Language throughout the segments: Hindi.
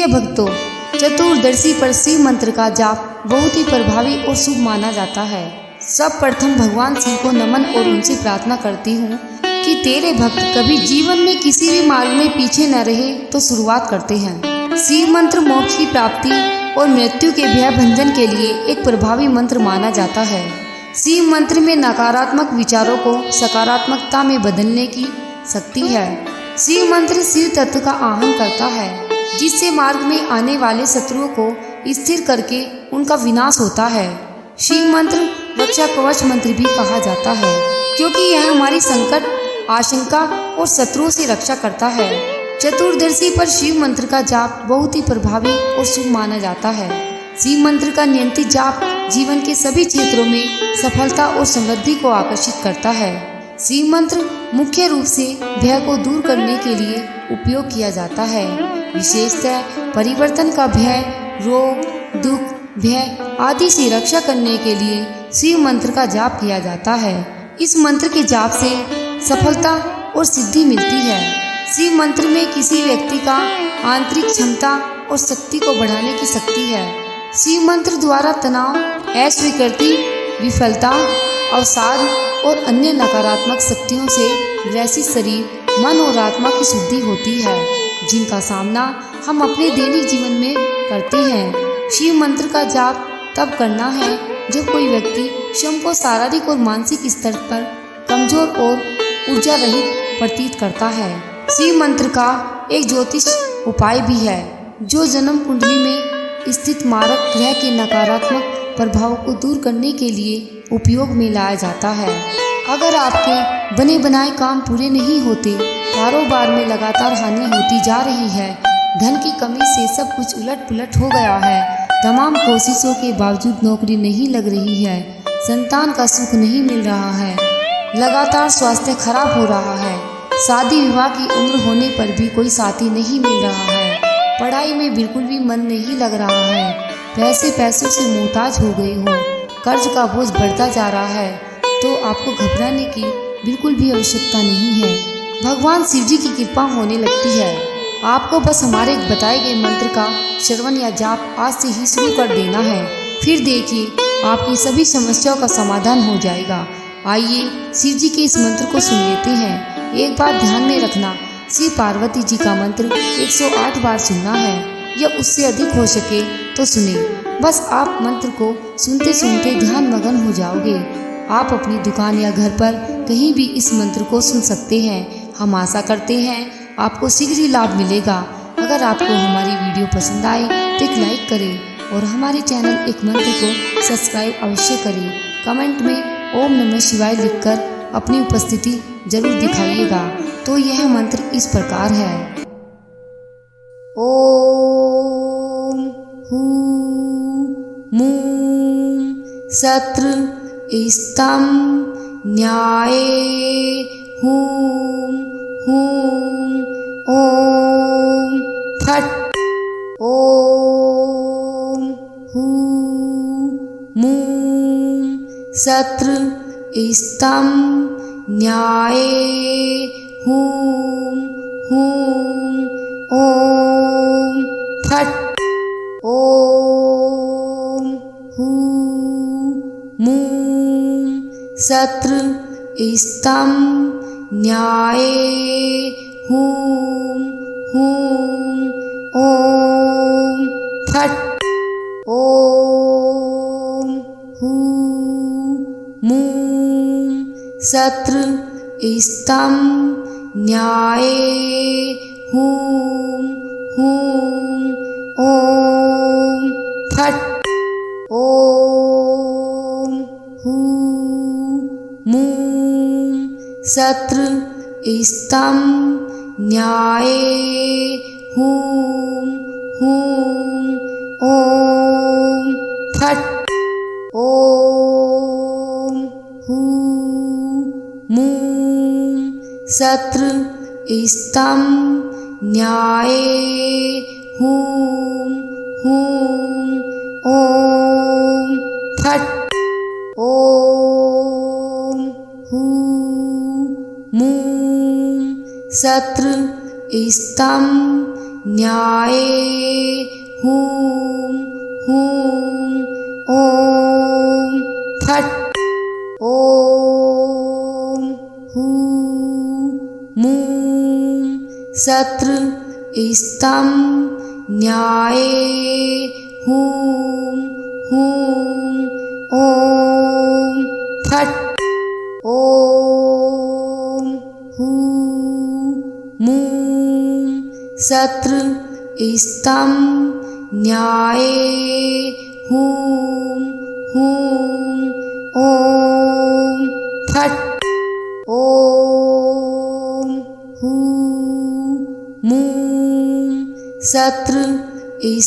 प्रिय भक्तों, चतुर्दशी पर शिव मंत्र का जाप बहुत ही प्रभावी और शुभ माना जाता है। सब प्रथम भगवान शिव को नमन और उनसे प्रार्थना करती हूँ कि तेरे भक्त कभी जीवन में किसी भी मार्ग में पीछे न रहे। तो शुरुआत करते हैं। शिव मंत्र मोक्ष की प्राप्ति और मृत्यु के भय भंजन के लिए एक प्रभावी मंत्र माना जाता है। शिव मंत्र में नकारात्मक विचारों को सकारात्मकता में बदलने की शक्ति है। शिव मंत्र शिव तत्व का आह्वान करता है, जिससे मार्ग में आने वाले शत्रुओं को स्थिर करके उनका विनाश होता है। शिव मंत्र रक्षा कवच मंत्र भी कहा जाता है, क्योंकि यह हमारी संकट, आशंका और शत्रुओं से रक्षा करता है। चतुर्दशी पर शिव मंत्र का जाप बहुत ही प्रभावी और शुभ माना जाता है। शिव मंत्र का नियंत्रित जाप जीवन के सभी क्षेत्रों में सफलता और समृद्धि को आकर्षित करता है। शिव मंत्र मुख्य रूप से भय को दूर करने के लिए उपयोग किया जाता है। विशेषतः परिवर्तन का भय, रोग, दुख, भय आदि से रक्षा करने के लिए शिव मंत्र का जाप किया जाता है। इस मंत्र के जाप से सफलता और सिद्धि मिलती है। शिव मंत्र में किसी व्यक्ति का आंतरिक क्षमता और शक्ति को बढ़ाने की शक्ति है। शिव मंत्र द्वारा तनाव, अस्वीकृति, विफलता, अवसाद और अन्य नकारात्मक शक्तियों से ग्रसित शरीर, मन और आत्मा की शुद्धि होती है, जिनका सामना हम अपने दैनिक जीवन में करते हैं। शिव मंत्र का जाप तब करना है जब कोई व्यक्ति स्वयं को शारीरिक और मानसिक स्तर पर कमजोर और ऊर्जा रहित प्रतीत करता है। शिव मंत्र का एक ज्योतिष उपाय भी है, जो जन्म कुंडली में स्थित मारक ग्रह के नकारात्मक प्रभाव को दूर करने के लिए उपयोग में लाया जाता है। अगर आपके बने बनाए काम पूरे नहीं होते, कारोबार में लगातार हानि होती जा रही है, धन की कमी से सब कुछ उलट पुलट हो गया है, तमाम कोशिशों के बावजूद नौकरी नहीं लग रही है, संतान का सुख नहीं मिल रहा है, लगातार स्वास्थ्य खराब हो रहा है, शादी विवाह की उम्र होने पर भी कोई साथी नहीं मिल रहा है, पढ़ाई में बिल्कुल भी मन नहीं लग रहा है, पैसों से मोहताज हो गए हो, कर्ज का बोझ बढ़ता जा रहा है, तो आपको घबराने की बिल्कुल भी आवश्यकता नहीं है। भगवान शिव जी की कृपा होने लगती है। आपको बस हमारे बताए गए मंत्र का श्रवण या जाप आज से ही शुरू कर देना है। फिर देखिए आपकी सभी समस्याओं का समाधान हो जाएगा। आइए शिव जी के इस मंत्र को सुन लेते हैं। एक बात ध्यान में रखना, शिव पार्वती जी का मंत्र 108 बार सुनना है, या उससे अधिक हो सके तो सुने। बस आप मंत्र को सुनते सुनते ध्यान मगन हो जाओगे। आप अपनी दुकान या घर पर कहीं भी इस मंत्र को सुन सकते हैं। हम आशा करते हैं आपको शीघ्र ही लाभ मिलेगा। अगर आपको हमारी वीडियो पसंद आए तो एक लाइक करें और हमारे चैनल एक मंत्र को सब्सक्राइब अवश्य करें। कमेंट में ओम नमः शिवाय लिखकर अपनी उपस्थिति जरूर दिखाइएगा। तो यह मंत्र इस प्रकार है। ओम हूं मूं शत्रु स्तम न्याये हूं हूं ओम फट ओम हूं मूं शत्रु स्तम न्याये हूं हूं ओम फट ओम हूं मूं शत्रु स्तम न्याये हूं हूं ओम फट ओम हूं मूं शत्रु स्तम न्याये हूं हूं ओम फट ओम हूं मूं शत्रु स्तम न्याये हूं हूं ओम फट ओम हूं मूं शत्रु स्तम न्याये हूं हूं ओम फट ओम हूं मूं शत्रु स्तम न्याये हूं हूं ओम फट् ओम हूं मूं शत्रु स्तम न्याये हूं हूं ओम फट् ओम हूं मूं शत्रु स्तम न्याये हूं हूं ओम फट् ओम हूं मूं शत्रु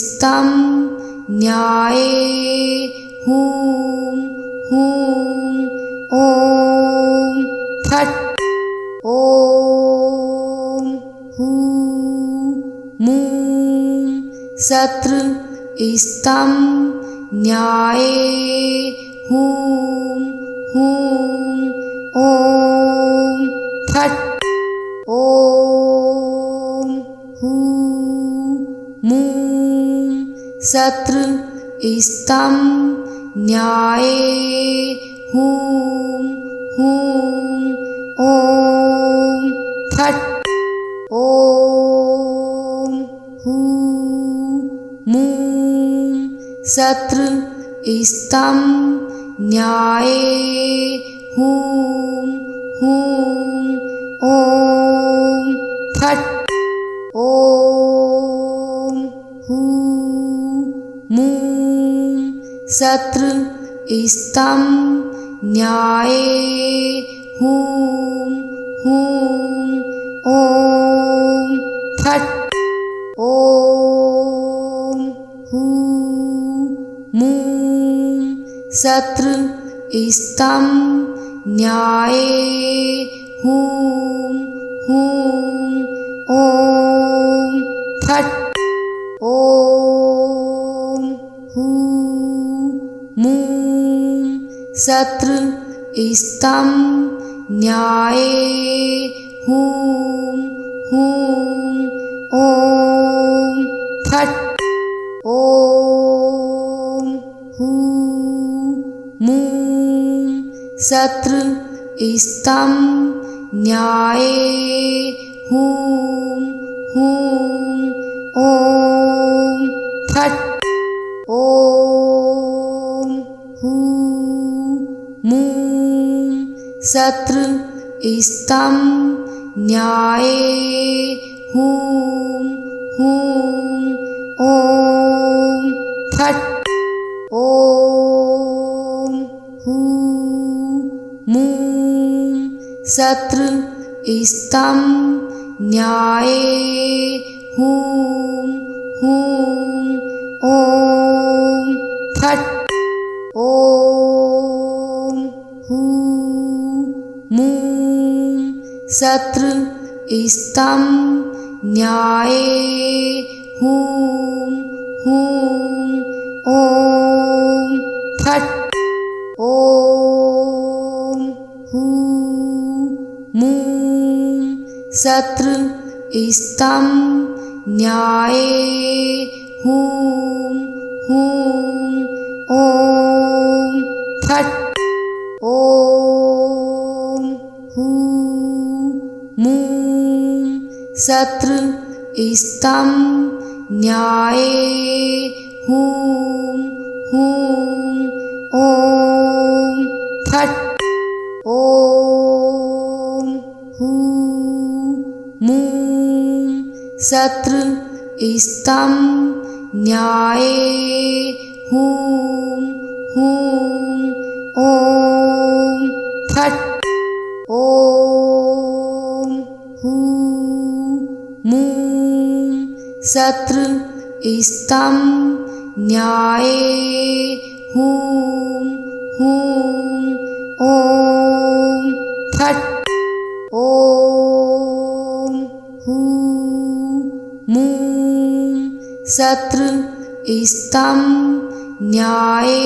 स्तम न्याये हूं हूं ओम फट् ओम हूं मूं शत्रु स्तम न्याये हूं हूं ओम फट् ओम हूं मूं शत्रु स्तम न्याये हूं हूं ओम फट् ओम हूं मूं शत्रु स्तम न्याये हूं हूं ओम फट् ओम हूं मूं शत्रु स्तम न्याये हूं हूं ओम फट् ओम हूं मूं शत्रु स्तम न्याये हूं हूं ओम फट् ओम हूं मूं शत्रु स्तम न्याये हूं हूं ओम फट् ओम हूं मूं शत्रु स्तम न्याये हूं हूं ओम फट् ओम हूं मूं शत्रु स्तम न्याये हूं हूं ओम फट् ओम हूं मूं शत्रु स्तम न्याये हूं हूं ओम फट् ओम हूं मूं शत्रु स्तम न्याये हूं हूं ओम फट् ओम हूं मूं शत्रु स्तम न्याये हूं हूं ओम फट् ओम हूं मूं शत्रु स्तम न्याये हूं हूं ओम फट् ओम हूं मूं शत्रु स्तम न्याये हूं हूं ओम फट् ओम हूं मूं शत्रु स्तम न्याये हूं हूं ओम फट् ओम हूं मूं शत्रु स्तम न्याये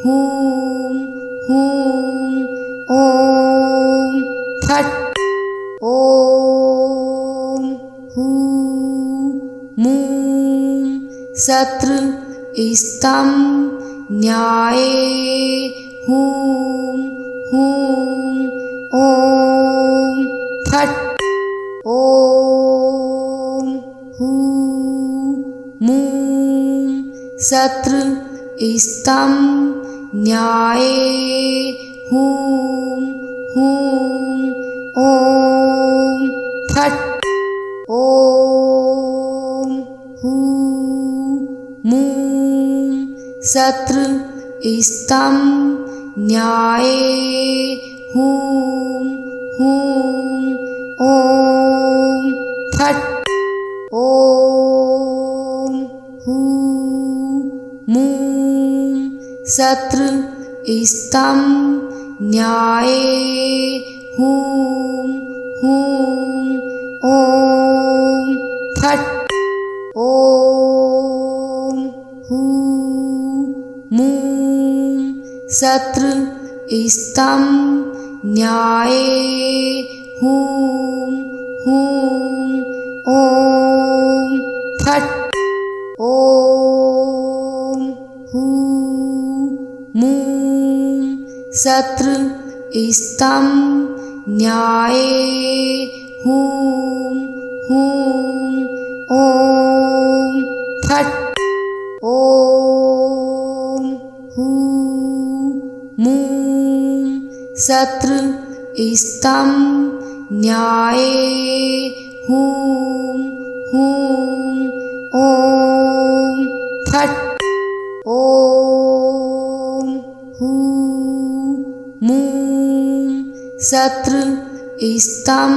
हूं हूं ओम फट् ओम हूं शत्रु स्तम न्याये हूं हूं ओम फट ओम हूं मूं शत्रु स्तम न्याये हूं हूं ओम फट ओम हूं मूं शत्रु स्तम न्याये हूं हूं ओम फट ओम हूं मूं शत्रु स्तम न्याये हूं हूं ओम फट ओम हूं मूं शत्रु स्तम न्याये हूं हूं ओम फट ओम हूं मूं शत्रु स्तम न्याये हूं हूं ओम फट ओम हूं मूं शत्रु स्तम न्याये हूं हूं ओम फट ओम हूं मूं शत्रु स्तम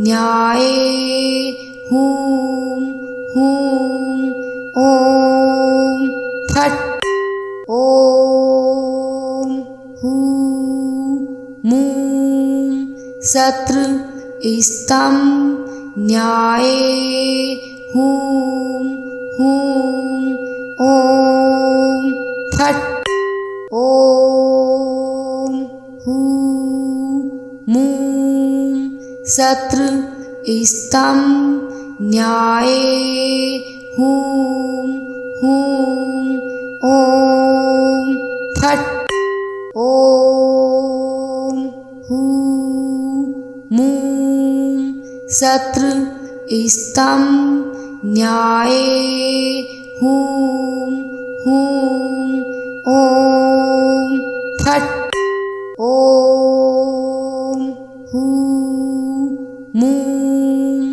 न्याये हूं हूं ओम फट ओम हूं मूं शत्रु स्तम न्याये हूं हूं ओम फट ओम हूं मूं शत्रु स्तम न्याये हूं हूं ओम फट ओम हूं मूं शत्रु स्तम न्याये हूं हूं ओम फट ओम हूं मूं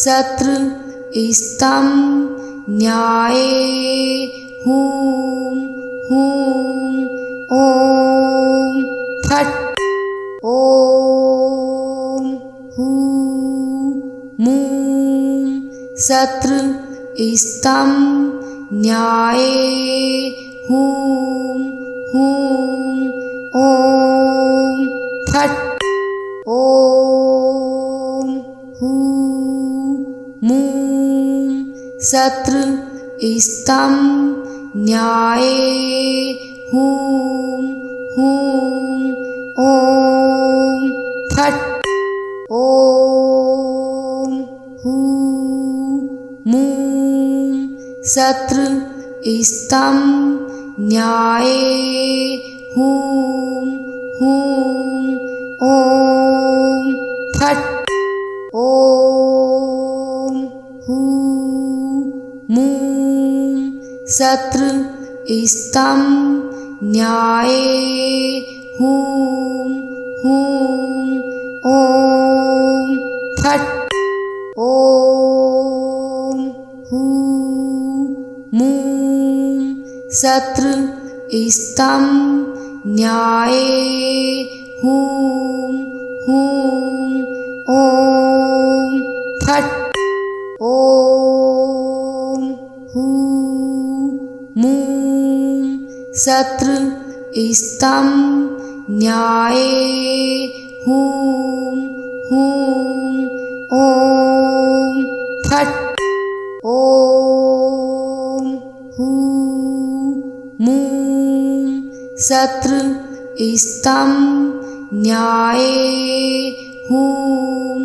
शत्रु स्तम न्याये हूं हूं ओम फट ओम हूं मूं शत्रु स्तम न्याये हूं हूं ओम फट ओम हूं मूं शत्रु स्तम न्याये हूं हूं ओम फट ओम हूं मूं शत्रु स्तम न्याये हूं हूं ओम फट ओम हूं मूं शत्रु स्तम न्याये हूं हूं ओम फट ओम हूं मूं शत्रु स्तम न्याये हूं हूं ओम फट ओम हूं मूं शत्रु स्तम न्याये हूं हूं ओम फट ओम हूं मूं शत्रु स्तम न्याये हूं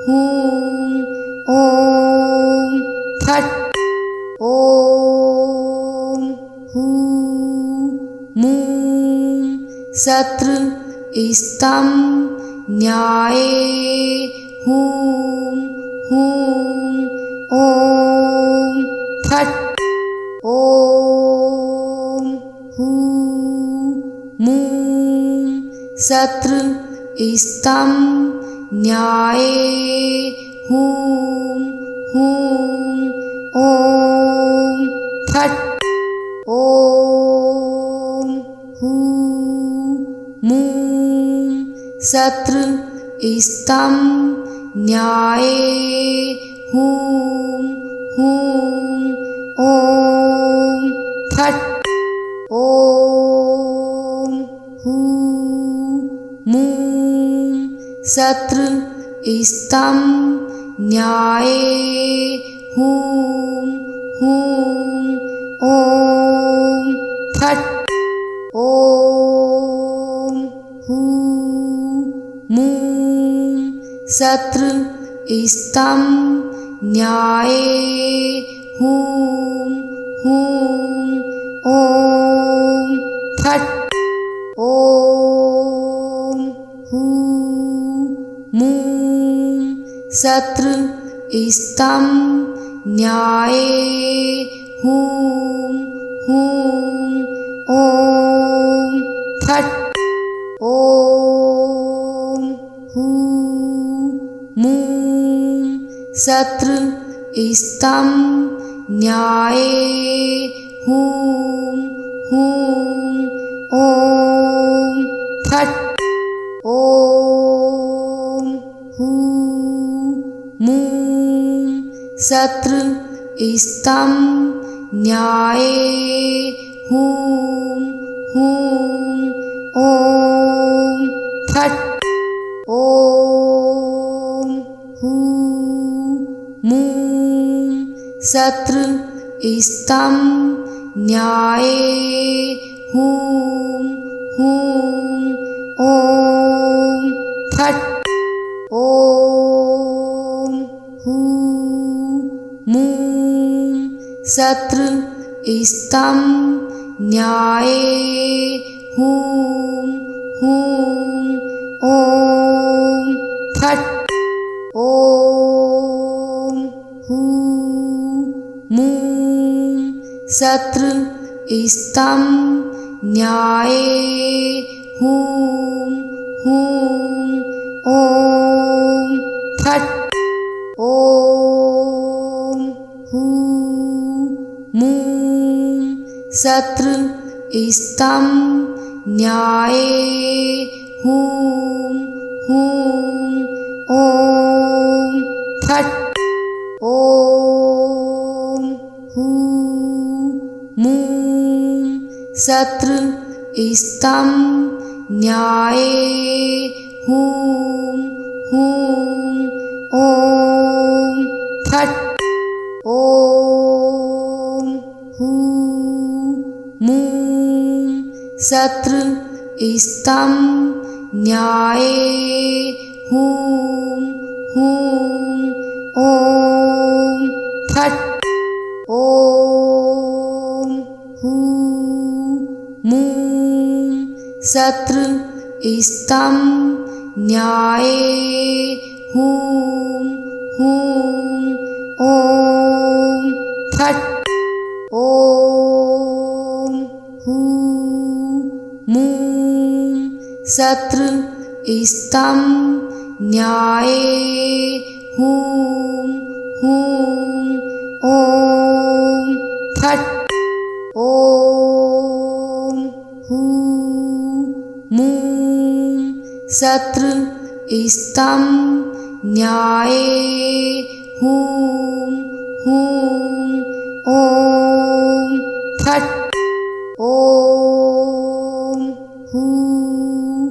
हूं ओम फट ओम स्तं न्याये हूं हूं ॐ फट् ॐ हूं मूं शत्रु स्तं न्याये हूं हूं ॐ फट् ॐ हूं मूं शत्रु स्तं न्याये हूं हूं ॐ फट् ॐ हूं मूं शत्रु स्तं न्याये हूं हूं ॐ फट् ॐ हूं मूं शत्रु स्तं न्याये हूं हूं ॐ फट् ॐ हूं मूं शत्रु स्तं न्याये हूं हूं ॐ फट् ॐ हूं मूं शत्रु स्तं न्याये हूं हूं ॐ फट् ॐ हूं मूं शत्रु स्तं न्याये हूं हूं ॐ फट् ॐ हूं मूं शत्रु स्तं न्याये हूं हूं ॐ फट् ॐ हूं मूं शत्रु स्तं न्याये हूं हूं ॐ फट् ॐ हूं मूं शत्रु स्तं न्याये हूं हूं ॐ फट् ॐ हूं मूं शत्रु स्तं न्याये हूं हूं ॐ फट् ॐ हूं मूं शत्रु स्तं न्याये हूं हूं ॐ फट् ॐ हूं मूं शत्रु स्तं न्याये हूं हूं ॐ फट् ॐ हूं मूं शत्रु स्तं न्याये हूं हूं ॐ फट् ॐ हूं मूं शत्रु स्तं न्याये हूं हूं ॐ फट् ॐ हूं मूं शत्रु स्तं न्याये हूं हूं ॐ फट् ॐ हूं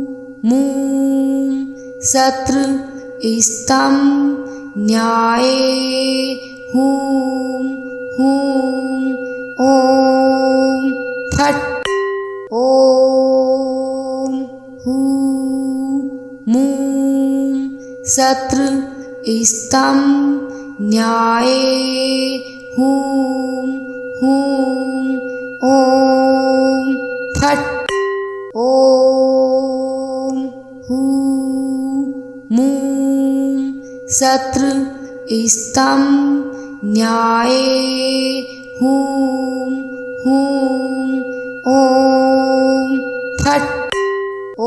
मूं शत्रु स्तं न्याये हूं हूं ॐ फट् ॐ हूं मूं शत्रु स्तं न्याये हूं हूं ॐ फट् ॐ मूं शत्रु स्तम न्याये हूं हूं ओम फट्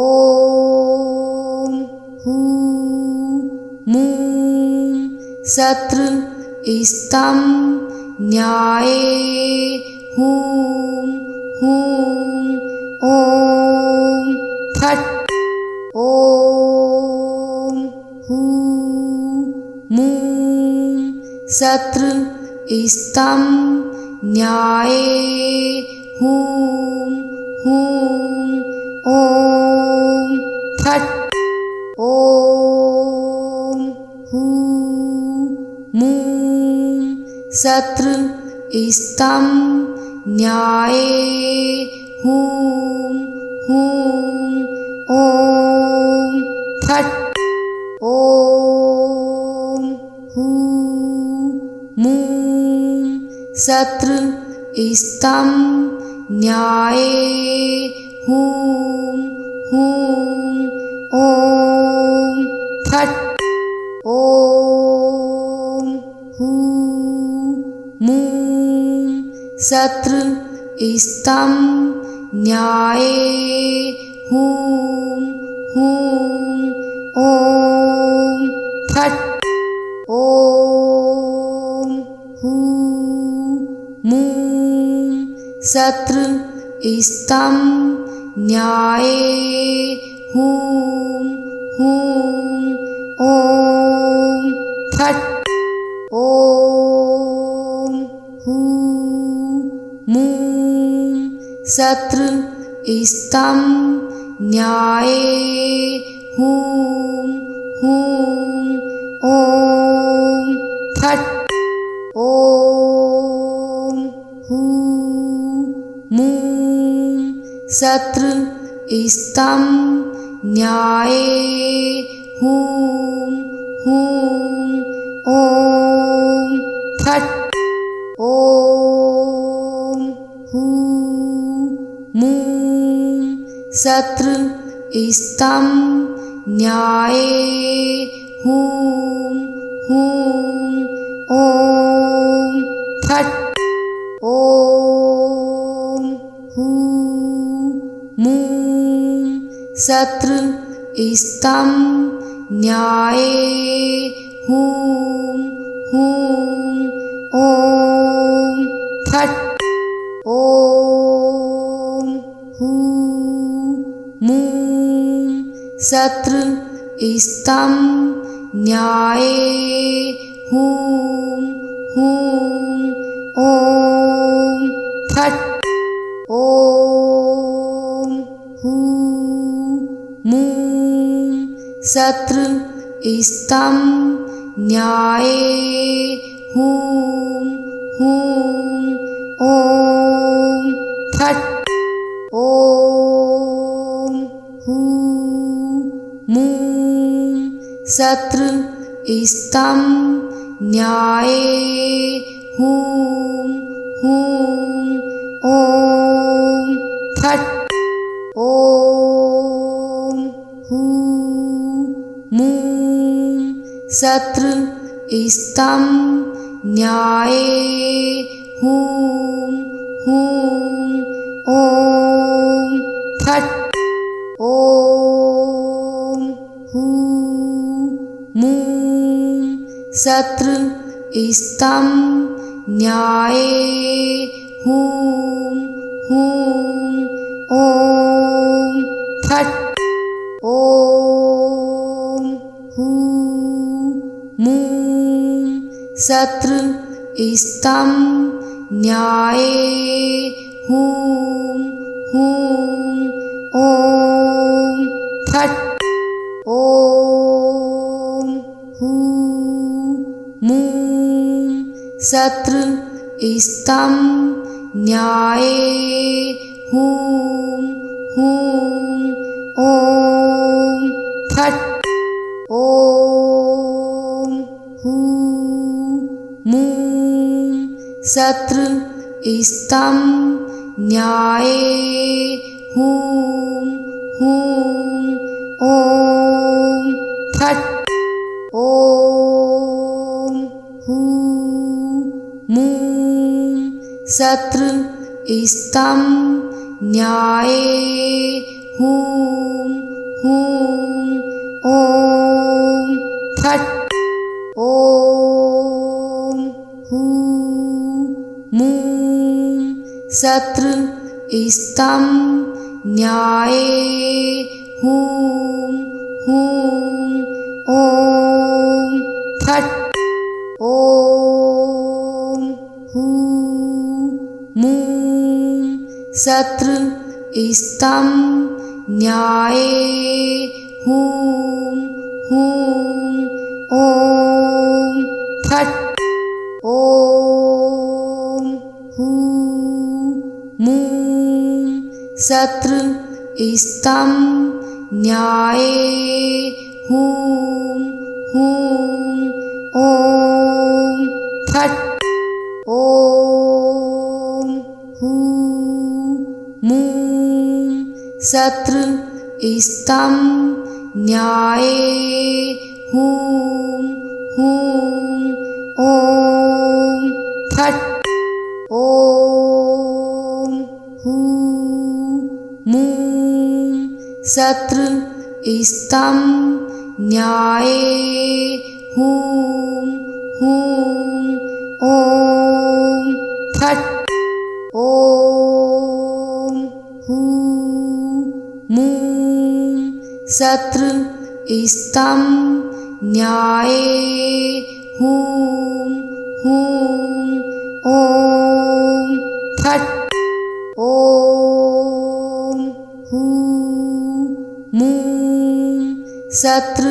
ओम हूं मूं शत्रु स्तम न्याये हूं हूं ओम फट् ओम हूं मूं शत्रु स्तम न्याये हूं हूं ओम फट् ओम हूं मूं शत्रु स्तम न्याये हूं हूं ओम फट् ओम हूं मूं शत्रु स्तम न्याये हूं हूं ओम फट् ओम हूं मूं शत्रु स्तम न्याये हूं हूं ओम फट् ओम हूं मूं शत्रु स्तम न्याये हूं हूं ओम फट् ओम हूं मूं शत्रु स्तम न्याये हूं हूं ओम फट् ओम हूं मूं शत्रु स्तम न्याये हूं हूं ओम फट् ओम हूं मूं शत्रु स्तम न्याये हूं हूं ओम फट् ओम हूं मूं शत्रु स्तम न्याये हूं हूं ओम फट् ओम हूं मूं शत्रु स्तम न्याये हूं हूं ओम फट् ओम हूं मूं शत्रु स्तम न्याये हूं हूं ओम फट् ओम हूं मूं शत्रु स्तम न्याये हूं हूं ओम फट् ओम हूं मूं शत्रु स्तम न्याये हूं हूं ओम फट् ओम हूं मूं शत्रु स्तम न्याये हूं हूं ओम फट् ओम हूं मूं शत्रु स्तम न्याये हूं हूं ओम फट् ओम हूं मूं शत्रु स्तम न्याये हूं हूं ओम फट् ओम हूं मूं शत्रु स्तम न्याये हूं हूं ओम फट् ॐ हूं मूं शत्रु स्तं न्याये हूं हूं ॐ फट् ॐ हूं मूं शत्रु स्तं न्याये हूं हूं ॐ फट् ॐ हूं मूं शत्रु स्तं न्याये हूं हूं ॐ फट् ॐ हूं मूं शत्रु स्तं न्याये हूं हूं ॐ फट् ॐ हूं मूं शत्रु स्तं न्याये हूं हूं ॐ फट् ॐ हूं मूं शत्रु स्तं न्याये हूं हूं ॐ फट् ॐ हूं मूं शत्रु स्तं न्याये हूं हूं ॐ फट् ॐ हूं मूं शत्रु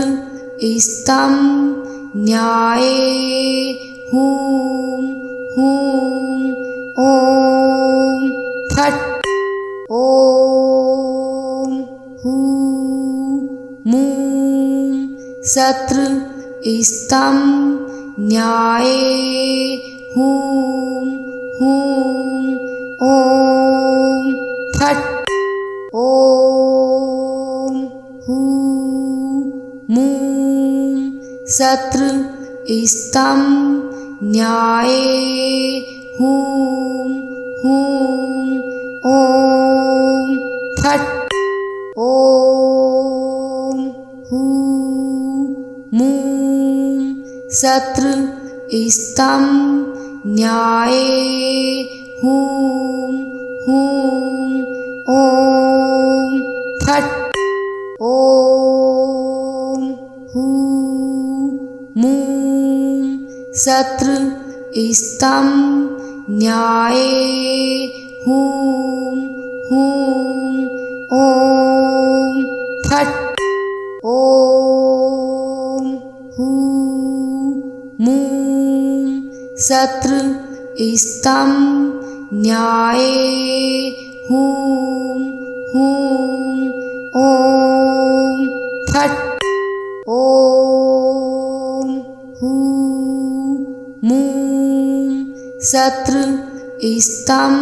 स्तं न्याये हूं हूं ॐ फट् ॐ हूं मूं शत्रु स्तं न्याये हूं हूं ॐ फट् ॐ हूं मूं शत्रु स्तं न्याये हूं हूं ॐ फट् ॐ हूं मूं शत्रु स्तं न्याये हूं हूं ॐ फट् ॐ हूं मूं शत्रु स्तं न्याये हूं हूं ॐ फट् ॐ हूं मूं शत्रु स्तं न्याये हूं हूं ॐ फट् ॐ हूं मूं शत्रु स्तं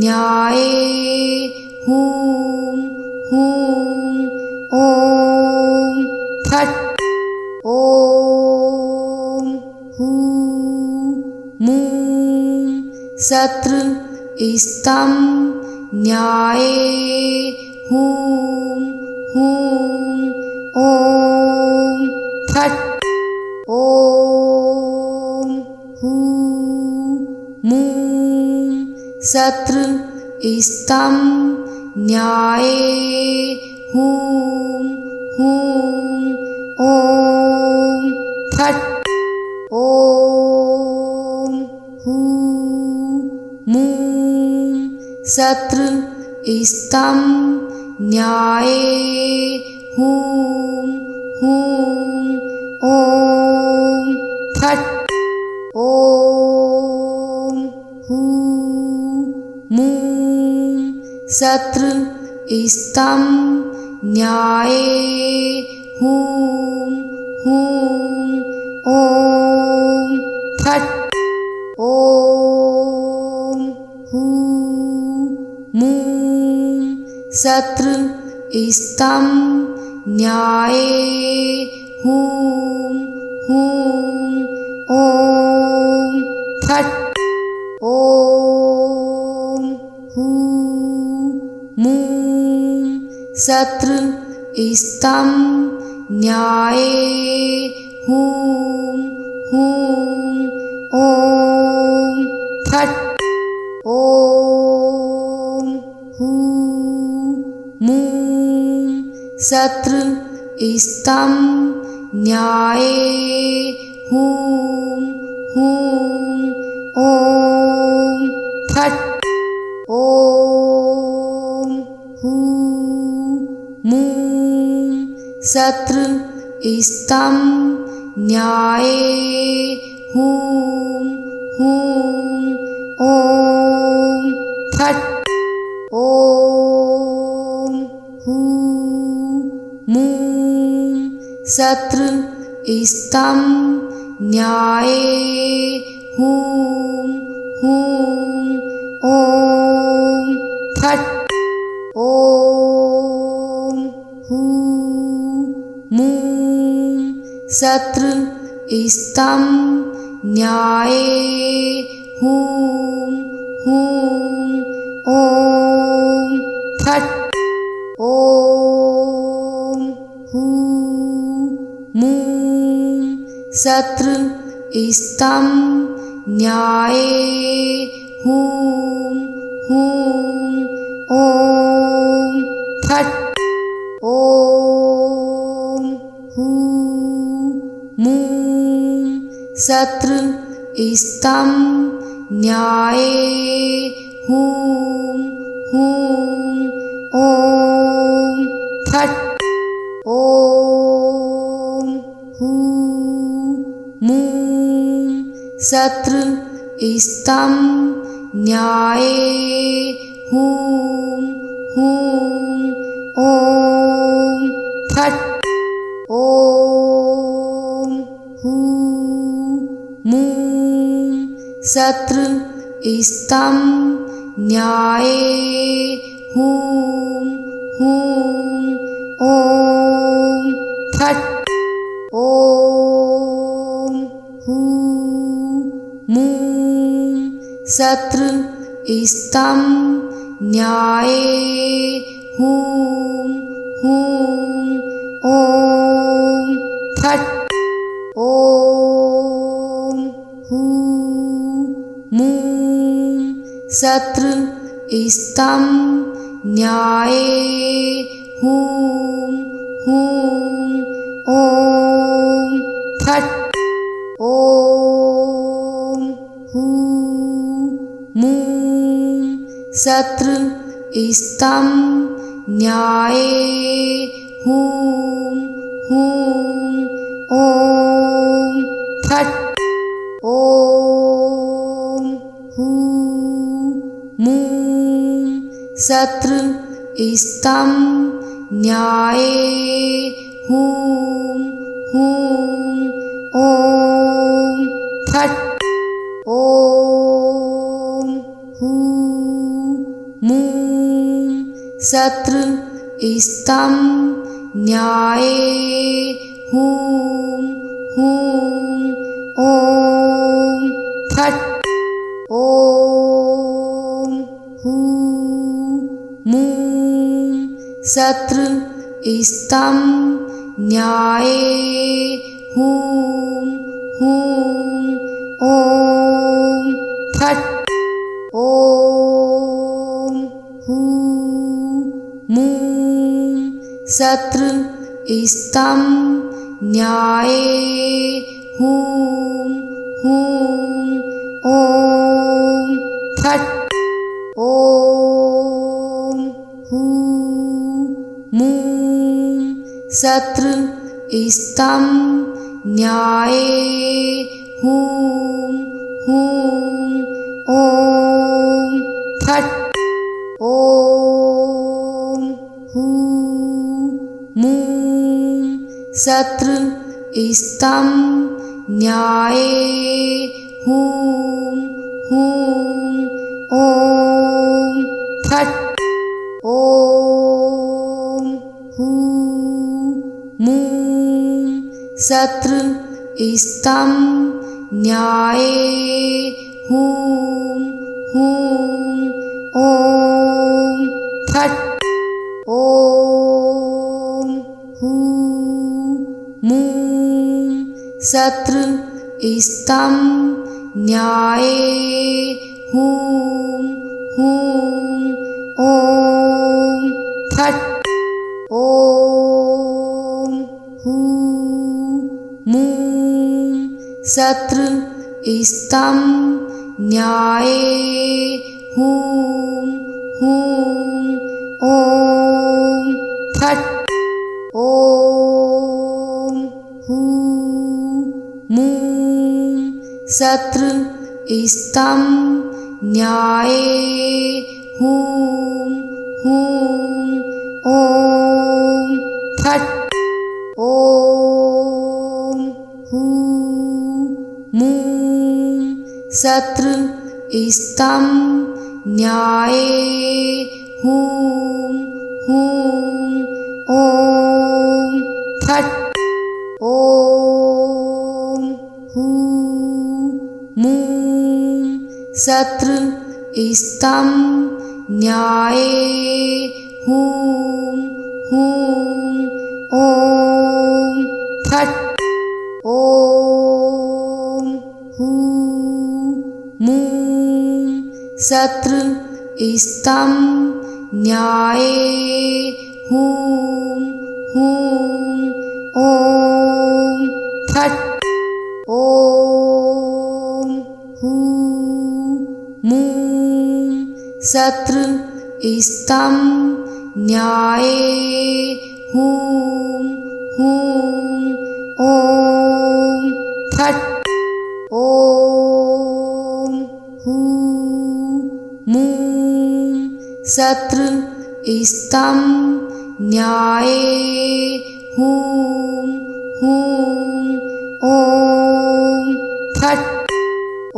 न्याये हूं हूं ॐ फट् ॐ हूं मूं शत्रु स्तं न्याये हूं हूं ॐ फट् ॐ हूं मूं शत्रु स्तं न्याये हूं हूं ॐ फट् ॐ हूं मूं शत्रु स्तं न्याये हूं हूं ॐ फट् ॐ हूं मूं शत्रु स्तं न्याये हूं हूं ॐ फट् ॐ हूं मूं शत्रु स्तं न्याये हूं शत्रु स्तम न्याये हूं हूं ओम फट ओम हूं मूं शत्रु स्तम न्याये हूं हूं ओम फट ओम हूं मूं शत्रु स्तम न्याये हूं हूं ओम फट ओम हूं मूं शत्रु स्तम न्याये हूं हूं ओम फट ओम हूं मूं शत्रु स्तम न्याये हूं हूं ओम फट ओम हूं मूं शत्रु स्तम न्याये हूं हूं ओम फट ओम हूं मूं शत्रु स्तम न्याये हूं हूं ओम फट ओम हूं मूं शत्रु स्तम न्याये हूं हूं ओम फट ओम हूं मूं शत्रु स्तम न्याये हूं हूं ओम फट ओम हूं मूं शत्रु स्तम न्याये हूं हूं ओम फट ओम हूं मूं शत्रु स्तम न्याये हूं हूं ओम फट ओम हूं मूं शत्रु स्तम न्याये हूं हूं ओम फट ओम हूं मूं शत्रु स्तम न्याये हूं हूं ओम फट ओम हूं मूं शत्रु स्तम न्याये हूं हूं ओम फट ओम हूं मूं शत्रु स्तम न्याये हूं हूं ओम फट ओम हूं मूं शत्रु स्तम न्याये हूं हूं ओम फट ओम हूं मूं शत्रु स्तम न्याये हूं हूं ओम फट ओम हूं मूं शत्रु स्तम न्याये हूं हूं ओम फट ओम हूं मूं शत्रु स्तम न्याये हूं हूं ओम फट ओम मूं शत्रु स्तम न्याये हूं हूं ओम फट् ओम हूं मूं शत्रु स्तम न्याये हूं हूं ओम फट् ओम हूं मूं शत्रु स्तम न्याये हूं हूं ओम फट् ओम हूं मूं शत्रु स्तम न्याये हूं हूं ओम फट् ओम हूं मूं शत्रु स्तम न्याये हूं हूं ओम फट् ओम हूं मूं शत्रु स्तम न्याये हूं हूं ओम फट् ओम हूं मूं शत्रु स्तम न्याये हूं हूं ओम फट् ओम हूं मूं शत्रु स्तम न्याये हूं हूं ओम फट्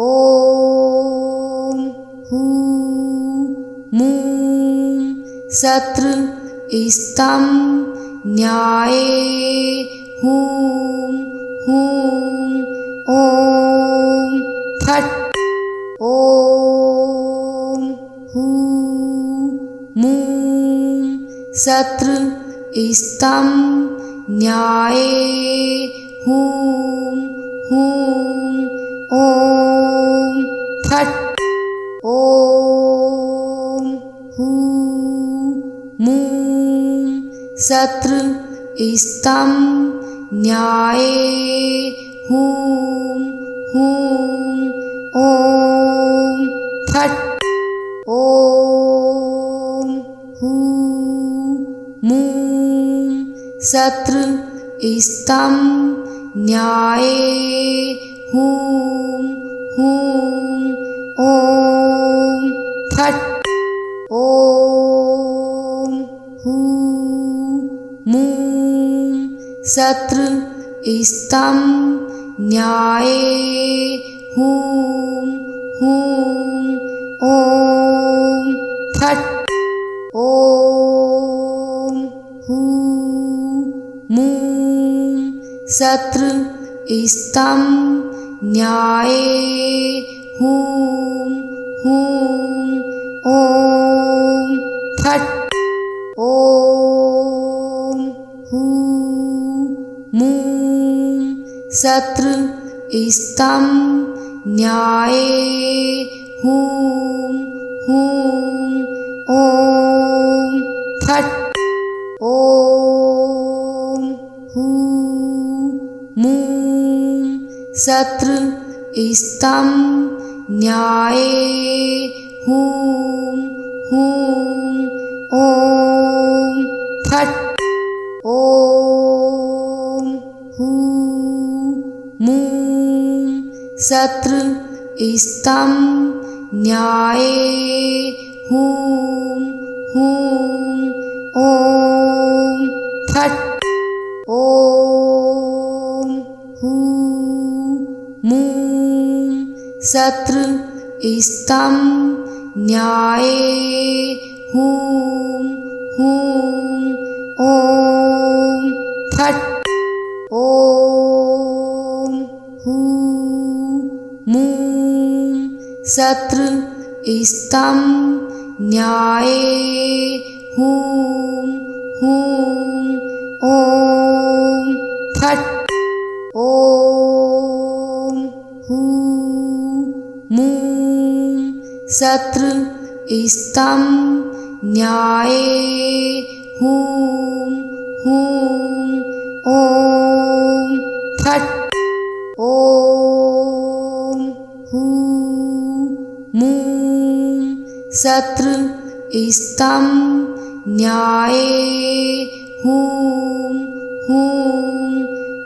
ओम हूं मूं शत्रु स्तम न्याये हूं हूं ओम फट् ओम हूं मूं शत्रु स्तम न्याये हूं हूं ओम फट् ओम हूं मूं शत्रु स्तम न्याये हूं हूं ओम फट् ओम हूं मूं शत्रु स्तम न्याये हूं हूं ओम फट् ओम हूं मूं शत्रु स्तम न्याये हूं हूं ओम फट् ओम हूं मूं शत्रु स्तम न्याये हूं हूं ओम फट् ओम हूं मूं शत्रु स्तम न्याये हूं हूं ओम फट् ओम हूं मूं शत्रु स्तम न्याये हूं हूं ओम फट् ओम हूं मूं शत्रु स्तम न्याये हूं हूं ओम फट् ओम हूं मूं शत्रु स्तम न्याये हूं हूं ओम फट् ओम हूं मूं शत्रु स्तम न्याये हूं हूं ओम फट् ॐ हूं मूं शत्रु स्तं न्याये हूं हूं ॐ फट् ॐ हूं मूं शत्रु स्तं न्याये हूं हूं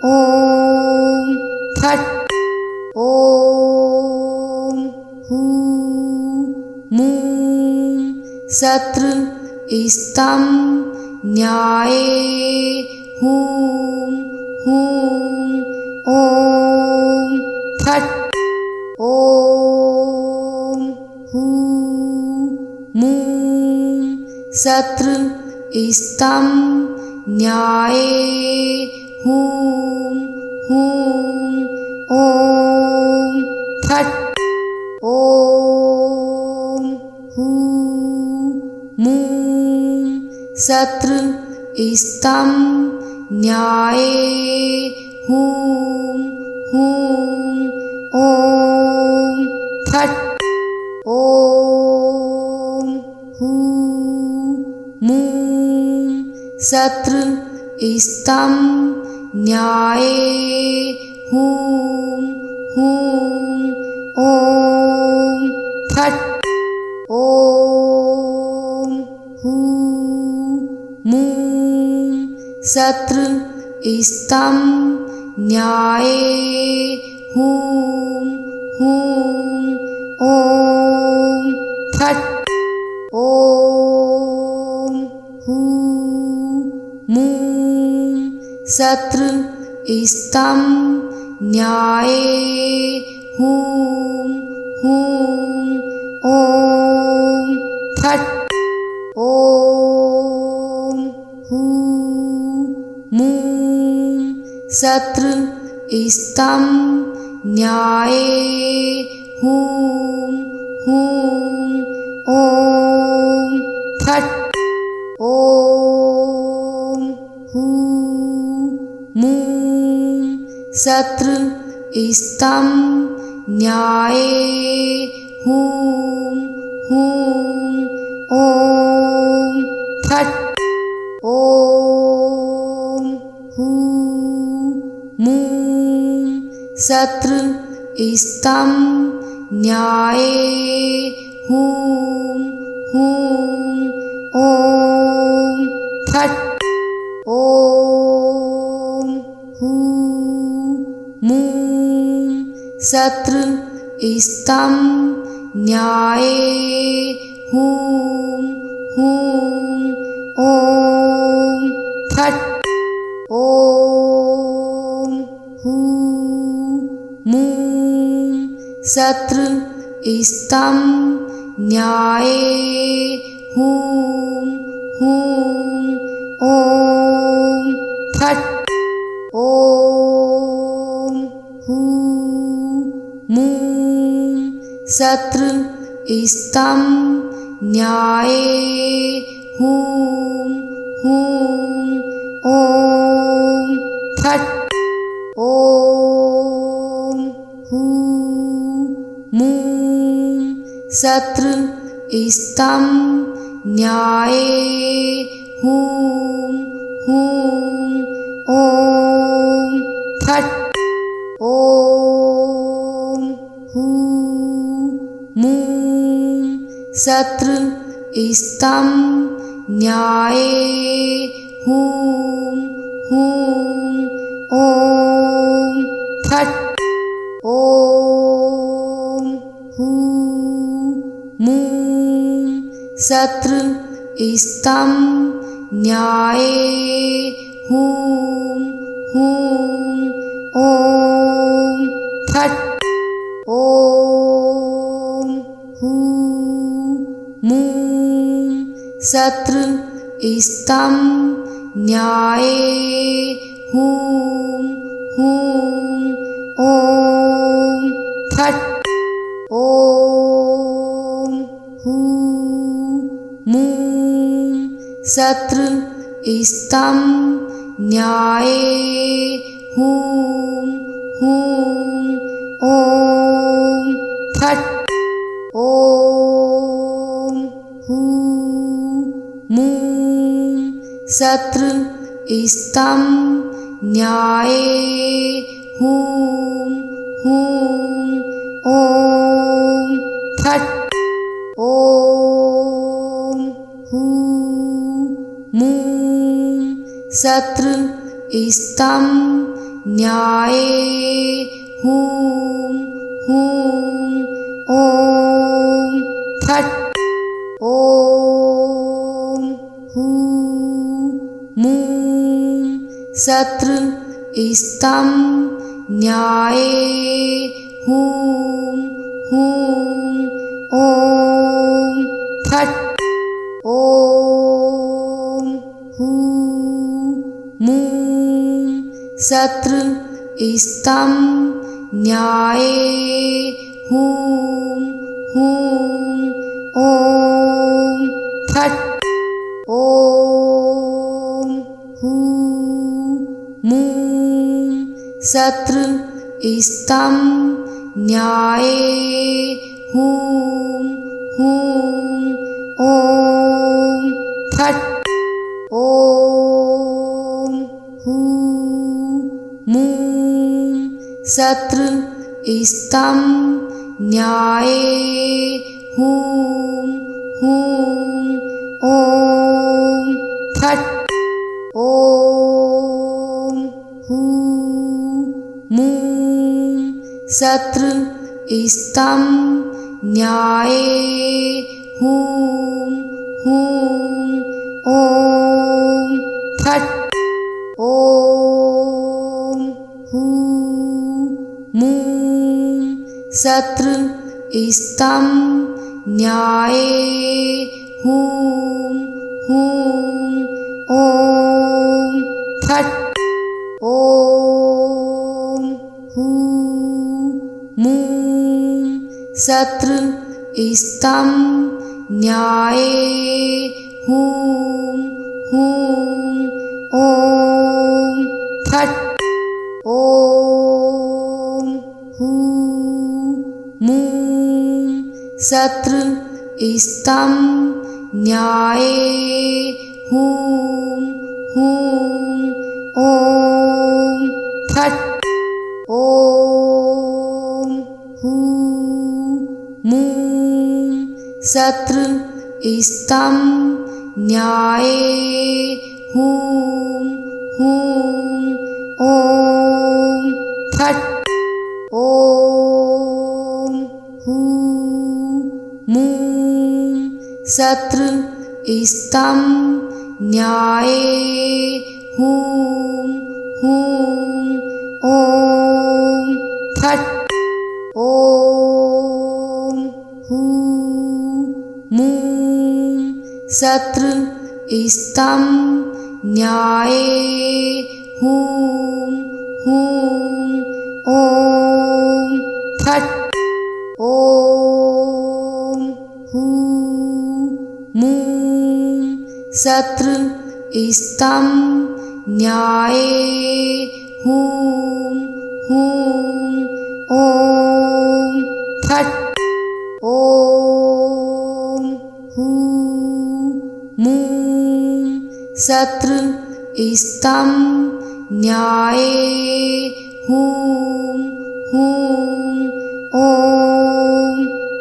ॐ फट् ॐ हूं मूं शत्रु स्तं न्याये हूं हूं ॐ फट् ॐ हूं मूं शत्रु स्तं न्याये हूं हूं ॐ फट् ॐ हूं मूं शत्रु स्तं न्याये हूं हूं ॐ फट् ॐ हूं मूं शत्रु स्तं न्याये हूं हूं ॐ फट् ॐ हूं मूं शत्रु स्तं न्याये हूं हूं ॐ फट् ॐ हूं मूं शत्रु स्तं न्याये हूं हूं ॐ फट् ॐ हूं मूं शत्रु स्तं न्याये हूं हूं ॐ फट् ॐ हूं मूं शत्रु स्तं न्याये हूं हूं ॐ फट् ॐ हूं मूं शत्रु स्तं न्याये हूं हूं ॐ फट् ॐ हूं मूं शत्रु स्तं न्याये हूं हूं ॐ फट् ॐ हूं मूं शत्रु स्तं न्याये हूं हूं ॐ फट् ॐ हूं मूं शत्रु स्तं न्याये हूं हूं ॐ फट् ॐ हूं मूं शत्रु स्तं न्याये हूं हूं ॐ फट् ॐ हूं मूं शत्रु स्तं न्याये हूं हूं ॐ फट् ॐ हूं मूं शत्रु स्तं न्याये हूं हूं ॐ फट् ॐ हूं मूं शत्रु स्तं न्याये हूं हूं ॐ फट् ॐ हूं मूं शत्रु स्तं न्याये हूं हूं ओम फट ओम हूं मूं शत्रु स्तम न्याये हूं हूं ओम फट ओम हूं मूं शत्रु स्तम न्याये हूं हूं ओम फट ओम हूं मूं शत्रु स्तम न्याये हूं हूं ओम फट ओम हूं मूं शत्रु स्तम न्याये हूं हूं ओम फट ओम हूं मूं शत्रु स्तम न्याये हूं हूं ओम फट ओम हूं मूं शत्रु स्तम न्याये हूं हूं ओम फट ओम हूं मूं शत्रु स्तम न्याये हूं हूं ओम फट ओम हूं मूं शत्रु स्तम न्याये हूं हूं ओम फट ओम हूं मूं शत्रु स्तम न्याये हूं हूं ओम फट ओम हूं मूं शत्रु स्तम न्याये हूं हूं ओम फट ओम हूं मूं शत्रु स्तम न्याये हूं हूं ओम फट ओम हूं मूं शत्रु स्तम न्याये हूं हूं ओम फट ओम हूं मूं शत्रु स्तम न्याये हूं हूं ओम फट ओम हूं मूं शत्रु स्तम न्याये हूं हूं ओम फट ओम हूं मूं शत्रु स्तम न्याये हूं हूं ओम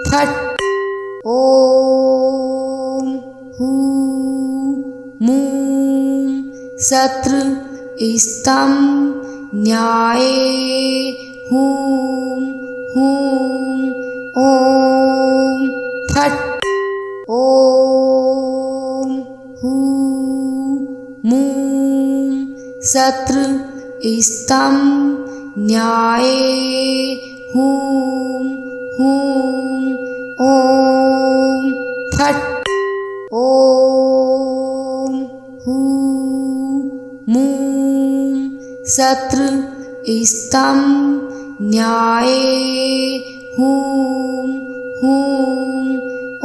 फट ओम हूं मूं शत्रु स्तम न्याये हूं हूं ओम फट ओम हूं मूं शत्रु स्तम न्याये हूं हूं ओम फट ओम हूं मूं शत्रु स्तम न्याये हूं हूं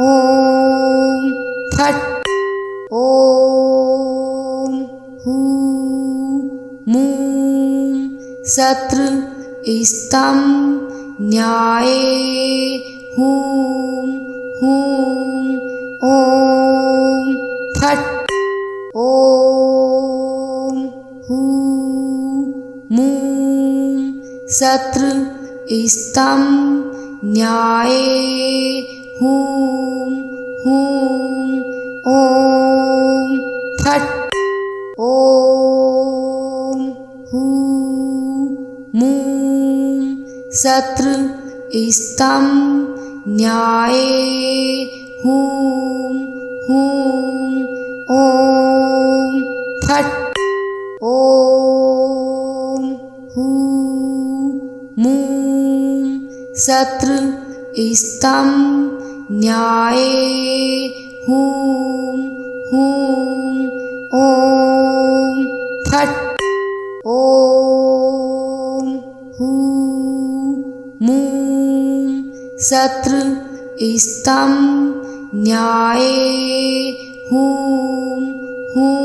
ओम फट ओम हूं मूं शत्रु स्तम न्याये हूं हूं ओम फट ओम हूं मूं शत्रु स्तम न्याये हूं हूं ओम फट ओम हूं मूं शत्रु स्तम न्याये हूं हूं ओम फट ओम हूं मूं शत्रु स्तम न्याये हूं हूं ओम फट ओम हूं मूं शत्रु स्तम न्याये हूं हूं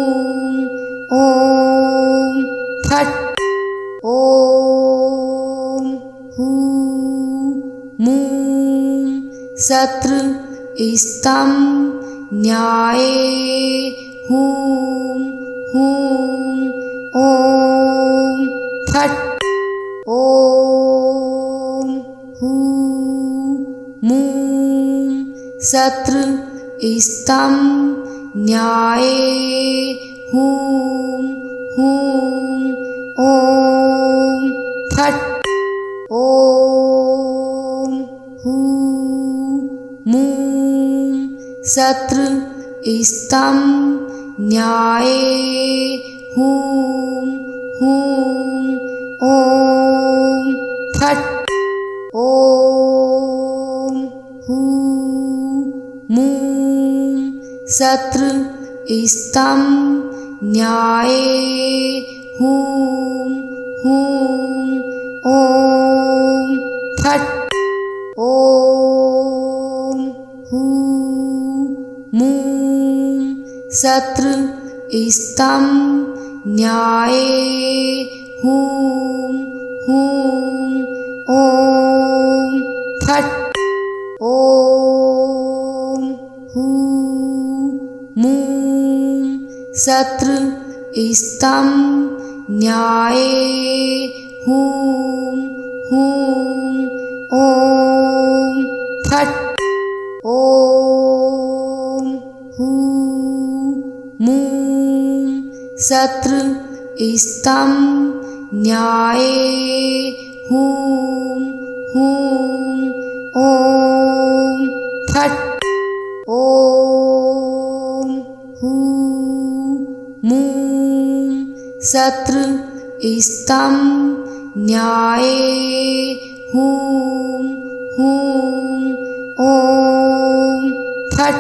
ओम फट ओम हूं मूं शत्रु स्तम न्याये हूं हूं ओम फट ओम हूं मूं शत्रु स्तम न्याये हूं हूं ओम फट ओम हूं मूं शत्रु स्तम न्याये हूं हूं ओम फट ओम हूं मूं शत्रु स्तम न्याये हूं हूं ओम फट ओम हूं मूं शत्रु स्तम न्याये हूं हूं ओम फट ओम हूं मूं शत्रु स्तम न्याये हूं हूं ओम फट ओम हूं मूं शत्रु स्तम न्याये हूं हूं ओम फट ओम हूं मूं शत्रु स्तम न्याये हूं हूं ओम फट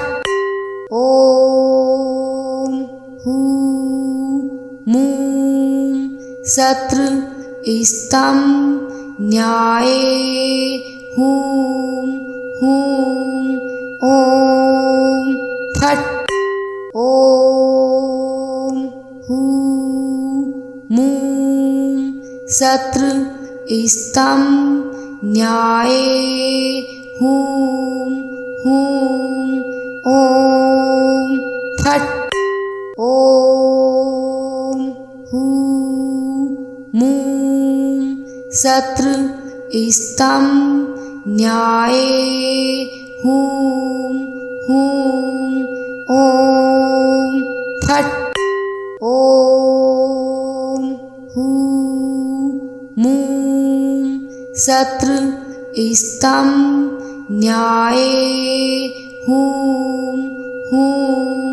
ओम हूं मूं शत्रु स्तम न्याये हूं हूं ओम फट ओम हूं मूं शत्रु स्तम न्याये हूं हूं ओम फट ओम हूं मूं शत्रु स्तम न्याये हूं हूं ओम फट ओम हूं मूं शत्रु स्तम न्याये हूं हूं